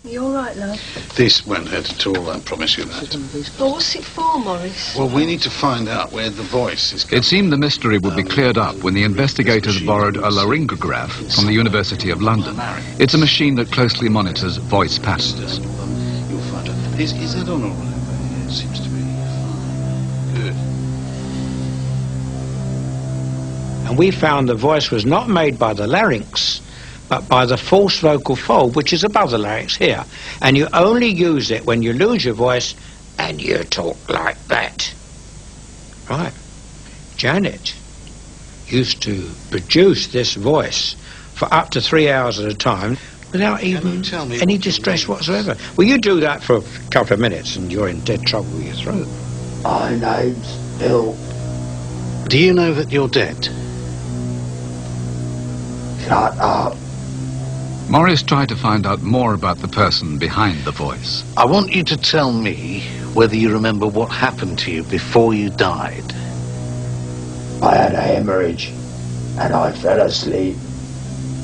You all right, love? This won't hurt at all, I promise you that. Well, what's it for, Morris? Well, we need to find out where the voice is coming. It seemed the mystery would be cleared up when the investigators borrowed a laryngograph from the University of London. It's a machine that closely monitors voice patterns. You'll find out. Is that on all right? It seems to be fine. Good. And we found the voice was not made by the larynx, but by the false vocal fold, which is above the larynx here. And you only use it when you lose your voice and you talk like that. Right. Janet used to produce this voice for up to 3 hours at a time without even any distress whatsoever. Well, you do that for a couple of minutes and you're in dead trouble with your throat. My name's Bill. Do you know that you're dead? Shut up. Morris tried to find out more about the person behind the voice. I want you to tell me whether you remember what happened to you before you died. I had a hemorrhage and I fell asleep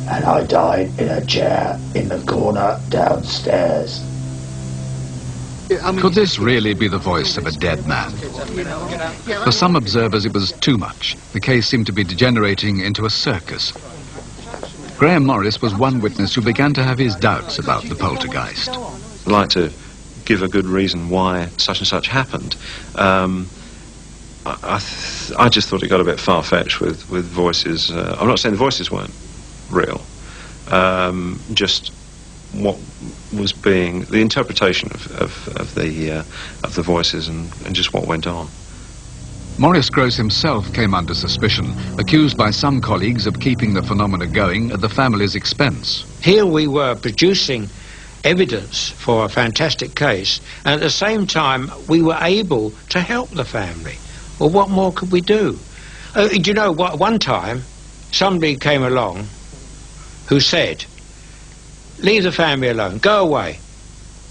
and I died in a chair in the corner downstairs. Could this really be the voice of a dead man? For some observers it was too much. The case seemed to be degenerating into a circus. Graham Morris was one witness who began to have his doubts about the poltergeist. I'd like to give a good reason why such and such happened. I just thought it got a bit far-fetched with voices. I'm not saying the voices weren't real, just what was being the interpretation of the voices and just what went on. Morris Gross himself came under suspicion, accused by some colleagues of keeping the phenomena going at the family's expense. Here we were producing evidence for a fantastic case, and at the same time we were able to help the family. Well, what more could we do? Do you know what? One time somebody came along who said, leave the family alone, go away.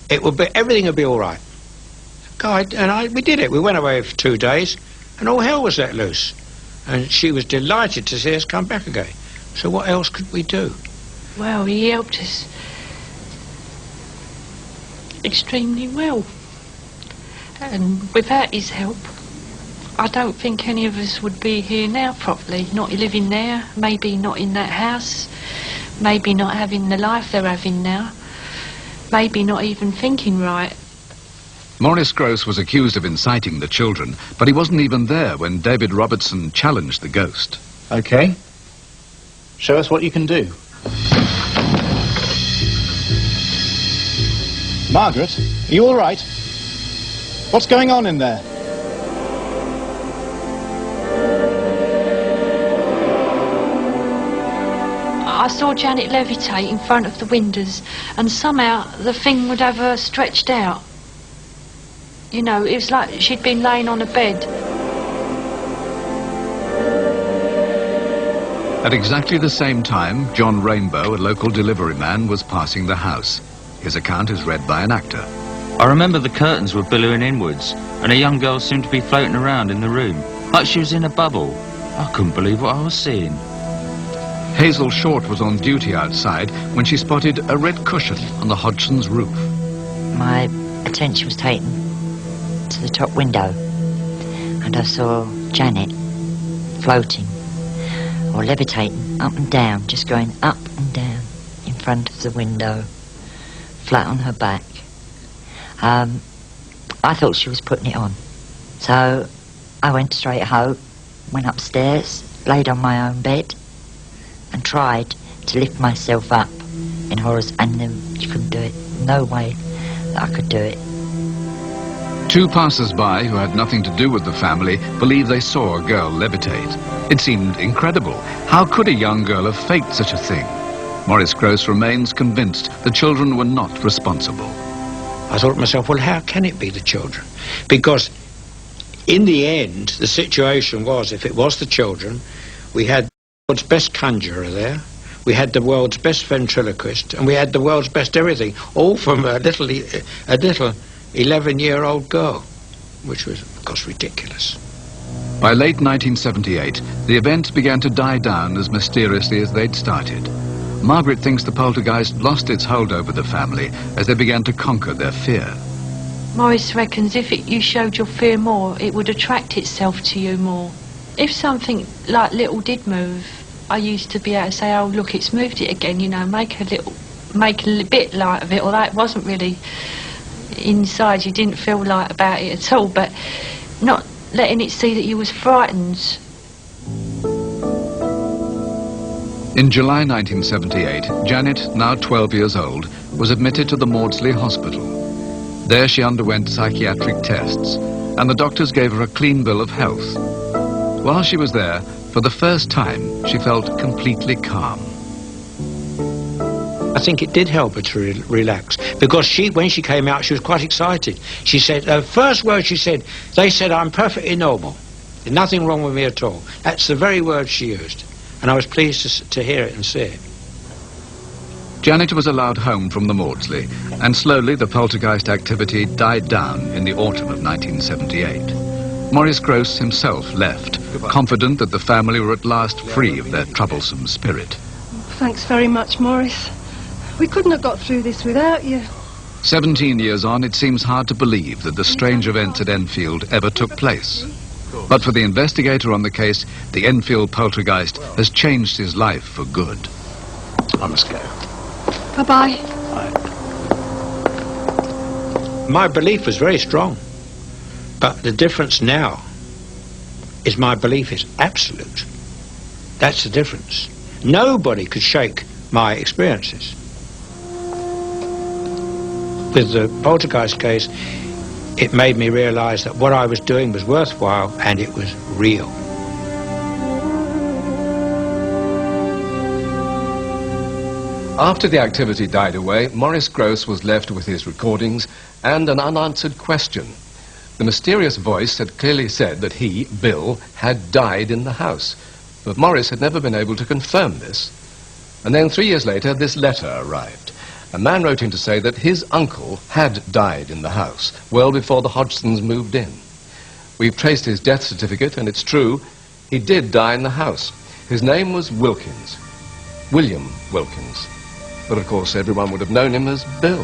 Everything will be all right. We did it. We went away for 2 days and all hell was let loose. And she was delighted to see us come back again. So what else could we do? Well, he helped us extremely well. And without his help, I don't think any of us would be here now properly. Not living there, maybe not in that house, maybe not having the life they're having now, maybe not even thinking right. Morris Gross was accused of inciting the children, but he wasn't even there when David Robertson challenged the ghost. Okay. Show us what you can do. Margaret, are you all right? What's going on in there? I saw Janet levitate in front of the windows, and somehow the thing would have her stretched out. You know, it was like she'd been laying on a bed. At exactly the same time, John Rainbow, a local delivery man, was passing the house. His account is read by an actor. I remember the curtains were billowing inwards, and a young girl seemed to be floating around in the room, like she was in a bubble. I couldn't believe what I was seeing. Hazel Short was on duty outside when she spotted a red cushion on the Hodgson's roof. My attention was taken to the top window, and I saw Janet floating or levitating up and down, just going up and down in front of the window, flat on her back. I thought she was putting it on, so I went straight home, went upstairs, laid on my own bed and tried to lift myself up in horrors, and you couldn't do it. No way that I could do it. Two passers-by who had nothing to do with the family believe they saw a girl levitate. It seemed incredible. How could a young girl have faked such a thing? Morris Gross remains convinced the children were not responsible. I thought to myself, well, how can it be the children? Because in the end, the situation was, if it was the children, we had the world's best conjurer there, we had the world's best ventriloquist, and we had the world's best everything, all from a little 11-year-old girl, which was, of course, ridiculous. By late 1978, the event began to die down as mysteriously as they'd started. Margaret thinks the poltergeist lost its hold over the family as they began to conquer their fear. Morris reckons if you showed your fear more, it would attract itself to you more. If something like little did move, I used to be able to say, oh look, it's moved it again, you know, make a bit light of it, although it wasn't really inside, you didn't feel light about it at all, but not letting it see that you was frightened. In July 1978, Janet, now 12 years old, was admitted to the Maudsley Hospital. There she underwent psychiatric tests, and the doctors gave her a clean bill of health. While she was there, for the first time, she felt completely calm. I think it did help her to relax, because when she came out, she was quite excited. She said, the first word she said, they said I'm perfectly normal. There's nothing wrong with me at all. That's the very word she used. And I was pleased to hear it and see it. Janet was allowed home from the Maudsley, and slowly the poltergeist activity died down in the autumn of 1978. Maurice Gross himself left, confident that the family were at last free of their troublesome spirit. Thanks very much, Maurice. We couldn't have got through this without you. 17 years on, it seems hard to believe that the strange events at Enfield ever took place. But for the investigator on the case, the Enfield Poltergeist has changed his life for good. I must go. Bye-bye. My belief was very strong, but the difference now is my belief is absolute. That's the difference. Nobody could shake my experiences. With the poltergeist case, it made me realise that what I was doing was worthwhile and it was real. After the activity died away, Maurice Gross was left with his recordings and an unanswered question. The mysterious voice had clearly said that he, Bill, had died in the house, but Maurice had never been able to confirm this. And then 3 years later, this letter arrived. A man wrote in to say that his uncle had died in the house, well before the Hodgsons moved in. We've traced his death certificate, and it's true, he did die in the house. His name was Wilkins, William Wilkins. But of course, everyone would have known him as Bill.